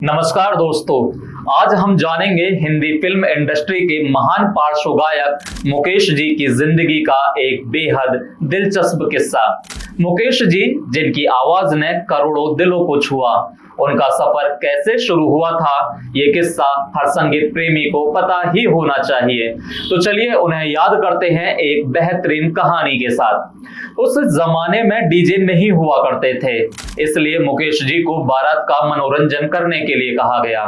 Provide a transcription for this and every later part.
नमस्कार दोस्तों, आज हम जानेंगे हिंदी फिल्म इंडस्ट्री के महान पार्श्व गायक मुकेश जी की जिंदगी का एक बेहद दिलचस्प किस्सा। मुकेश जी, जिनकी आवाज ने करोड़ों दिलों को छुआ, उनका सफर कैसे शुरू हुआ था, ये किस्सा हर संगीत प्रेमी को पता ही होना चाहिए। तो चलिए उन्हें याद करते हैं एक बेहतरीन कहानी के साथ। उस जमाने में डीजे नहीं हुआ करते थे, इसलिए मुकेश जी को बारात का मनोरंजन करने के लिए कहा गया।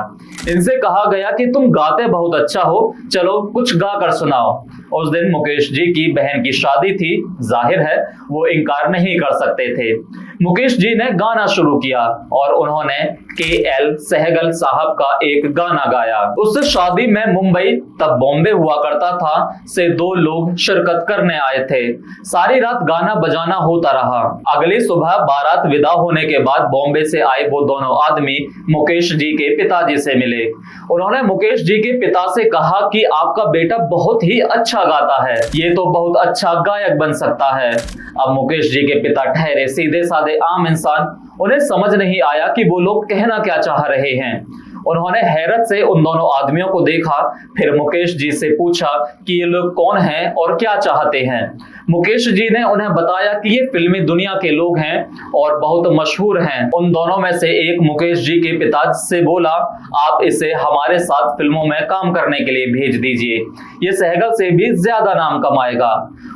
इनसे कहा गया कि तुम गाते बहुत अच्छा हो, चलो कुछ गा कर सुनाओ। उस दिन मुकेश जी की बहन की शादी थी, जाहिर है वो इनकार नहीं कर सकते थे। मुकेश जी ने गाना शुरू किया और उन्होंने के.एल. सहगल साहब का एक गाना गाया। उस शादी में मुंबई, तब बॉम्बे हुआ करता था, से 2 लोग शिरकत करने आए थे। सारी रात गाना बजाना होता रहा। अगली सुबह बारात विदा होने के बाद बॉम्बे से आए वो दोनों आदमी मुकेश जी के पिताजी से मिले। उन्होंने मुकेश जी के पिता से कहा कि आपका बेटा बहुत ही अच्छा गाता है, ये तो बहुत अच्छा गायक बन सकता है। अब मुकेश जी के पिता ठहरे सीधे साधे आम इंसान, उन्हें समझ नहीं आया कि वो लोग कहना क्या चाह रहे हैं। उन्होंने हैरत से उन दोनों आदमियों को देखा, फिर मुकेश जी से पूछा कि ये लोग कौन हैं और क्या चाहते हैं। मुकेश जी ने उन्हें बताया कि ये फिल्मी दुनिया के लोग हैं और बहुत मशहूर हैं। उन दोनों में से एक मुकेश जी के पिता से बोला, आप इसे हमारे साथ फिल्मों में काम करने के लिए भेज दीजिए, ये सहगल से भी ज्यादा नाम कमाएगा।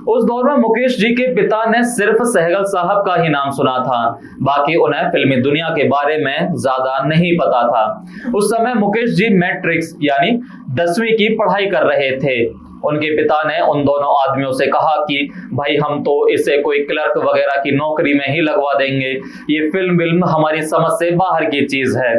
उस दौर में मुकेश जी के पिता ने सिर्फ सहगल साहब का ही नाम सुना था, बाकी उन्हें फिल्मी दुनिया के बारे में ज्यादा नहीं पता था। उस समय मुकेश जी मैट्रिक्स यानी 10वीं की पढ़ाई कर रहे थे। उनके पिता ने उन दोनों आदमियों से कहा कि भाई हम तो इसे कोई क्लर्क वगैरह की नौकरी में ही लगवा देंगे, ये फिल्म हमारी समझ से बाहर की चीज है।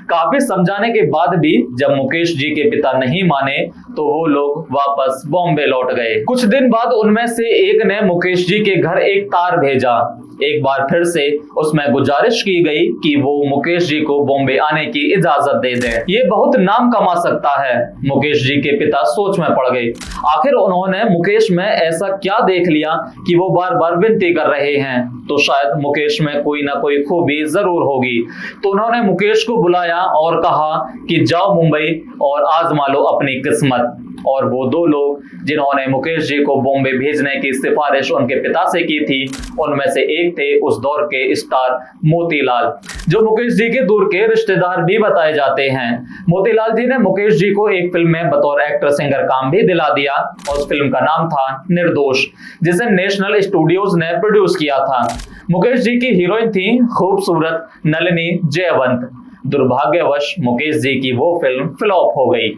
काफी समझाने के बाद भी जब मुकेश जी के पिता नहीं माने तो वो लोग वापस बॉम्बे लौट गए। कुछ दिन बाद उनमें से एक ने मुकेश जी के घर एक तार भेजा। एक बार फिर से उसमें गुजारिश की गई कि वो मुकेश जी को बॉम्बे आने की इजाजत दे दें, ये बहुत नाम कमा सकता है। मुकेश जी के पिता सोच में पड़ गए। आखिर उन्होंने मुकेश में ऐसा क्या देख लिया कि वो बार बार विनती कर रहे हैं, तो शायद मुकेश में कोई ना कोई खूबी जरूर होगी। तो उन्होंने मुकेश को बुलाया और कहा कि जाओ मुंबई और आजमा लो अपनी किस्मत। और वो 2 लोग जिन्होंने मुकेश जी को बॉम्बे भेजने की सिफारिश उनके पिता से की थी, उनमें से एक थे उस दौर के स्टार मोतीलाल, जो मुकेश जी के दूर के रिश्तेदार भी बताए जाते हैं। मोतीलाल जी ने मुकेश जी को एक फिल्म में बतौर एक्टर सिंगर काम भी दिला दिया। उस फिल्म का नाम था निर्दोष, जिसे नेशनल स्टूडियोज ने प्रोड्यूस किया था। मुकेश जी की हीरोइन थी खूबसूरत नलिनी जयवंत। दुर्भाग्यवश मुकेश जी की वो फिल्म फ्लॉप हो गई।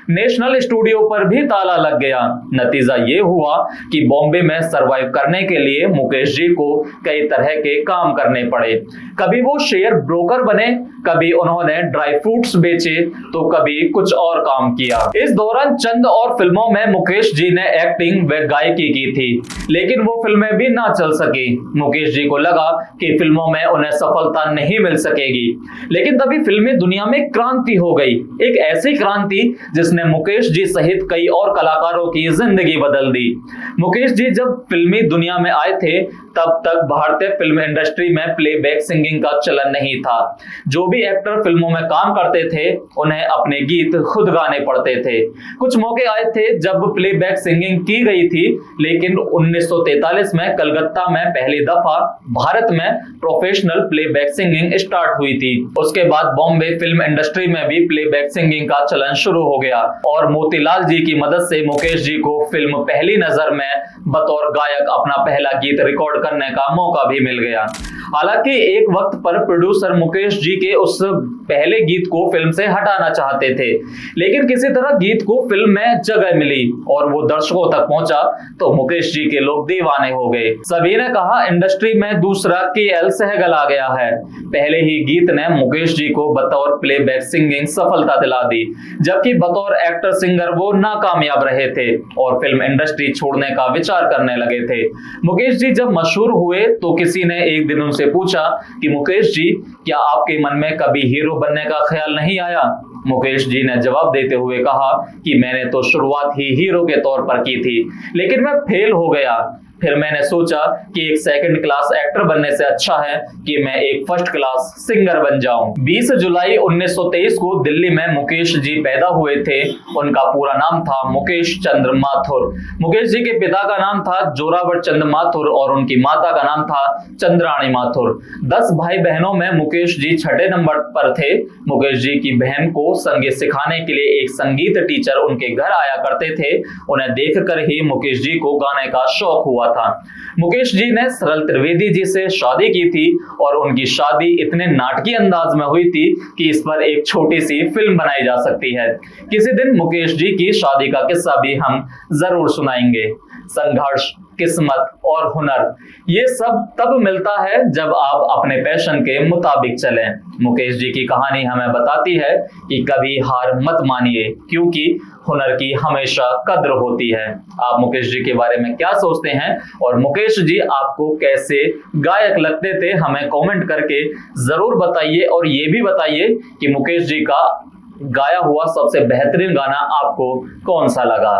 नेशनल स्टूडियो पर भी ताला लग गया। नतीजा ये हुआ कि बॉम्बे में सरवाइव करने के लिए मुकेश जी को कई तरह के काम करने पड़े। कभी वो शेयर ब्रोकर बने, कभी उन्होंने ड्राई फ्रूट्स बेचे, तो कभी कुछ और काम किया। इस दौरान चंद और फिल्मों में मुकेश जी ने एक्टिंग व गायकी की थी, लेकिन वो फिल्में भी ना चल सकी। मुकेश जी को लगा कि फिल्मों में उन्हें सफलता नहीं मिल सकेगी, लेकिन तभी फिल्मी दुनिया में क्रांति हो गई। एक ऐसी क्रांति जिसने मुकेश जी सहित कई और कलाकारों की जिंदगी बदल दी। मुकेश जी जब फिल्मी दुनिया में आए थे, तब तक भारतीय फिल्म इंडस्ट्री में प्लेबैक सिंगिंग का चलन नहीं था। जो भी एक्टर फिल्मों में काम करते थे, उन्हें अपने गीत खुद गाने पड़ते थे। कुछ मौके आए थे जब प्लेबैक सिंगिंग की गई थी, लेकिन 1943 में कलकत्ता में पहली दफा भारत में प्रोफेशनल प्लेबैक सिंगिंग स्टार्ट हुई थी। उसके बाद बॉम्बे फिल्म इंडस्ट्री में भी प्लेबैक सिंगिंग का चलन शुरू हो गया और मोतीलाल जी की मदद से मुकेश जी को फिल्म पहली नजर में बतौर गायक अपना पहला गीत रिकॉर्ड करने का मौका भी मिल गया। हालांकि एक वक्त पर प्रोड्यूसर मुकेश जी के उस पहले गीत को फिल्म से हटाना चाहते थे, लेकिन किसी तरह गीत को फिल्म में जगह मिली और वो दर्शकों तक पहुंचा तो मुकेश जी के लोग दीवाने हो गए। सभी ने कहा इंडस्ट्री में दूसरा के.एल. सहगल आ गया है। पहले ही गीत ने मुकेश जी को बतौर प्लेबैक सिंगिंग सफलता दिला दी, जबकि बतौर एक्टर सिंगर वो नाकामयाब रहे थे और फिल्म इंडस्ट्री छोड़ने का विचार करने लगे थे। मुकेश जी जब मशहूर हुए तो किसी ने एक दिन उनसे पूछा कि मुकेश जी, क्या आपके मन में कभी हीरो बनने का ख्याल नहीं आया? मुकेश जी ने जवाब देते हुए कहा कि मैंने तो शुरुआत ही हीरो के तौर पर की थी, लेकिन मैं फेल हो गया। फिर मैंने सोचा कि एक सेकंड क्लास एक्टर बनने से अच्छा है कि मैं एक फर्स्ट क्लास सिंगर बन जाऊं। 20 जुलाई 1923 को दिल्ली में मुकेश जी पैदा हुए थे। उनका पूरा नाम था मुकेश चंद्र माथुर। मुकेश जी के पिता का नाम था जोरावर चंद माथुर और उनकी माता का नाम था चंद्राणी माथुर। 10 भाई बहनों में मुकेश जी छठे नंबर पर थे। मुकेश जी की बहन को संगीत सिखाने के लिए एक संगीत टीचर उनके घर आया करते थे। उन्हें देखकर ही मुकेश जी को गाने का शौक हुआ था। मुकेश जी ने सरल त्रिवेदी जी से शादी की थी और उनकी शादी इतने नाटकीय अंदाज में हुई थी कि इस पर एक छोटी सी फिल्म बनाई जा सकती है। किसी दिन मुकेश जी की शादी का किस्सा भी हम जरूर सुनाएंगे। संघर्ष, किस्मत और हुनर, ये सब तब मिलता है जब आप अपने पैशन के मुताबिक चलें। मुकेश जी की कहानी हमें बताती है कि कभी हार मत मानिए, क्योंकि हुनर की हमेशा कद्र होती है। आप मुकेश जी के बारे में क्या सोचते हैं और मुकेश जी आपको कैसे गायक लगते थे, हमें कमेंट करके जरूर बताइए। और ये भी बताइए कि मुकेश जी का गाया हुआ सबसे बेहतरीन गाना आपको कौन सा लगा।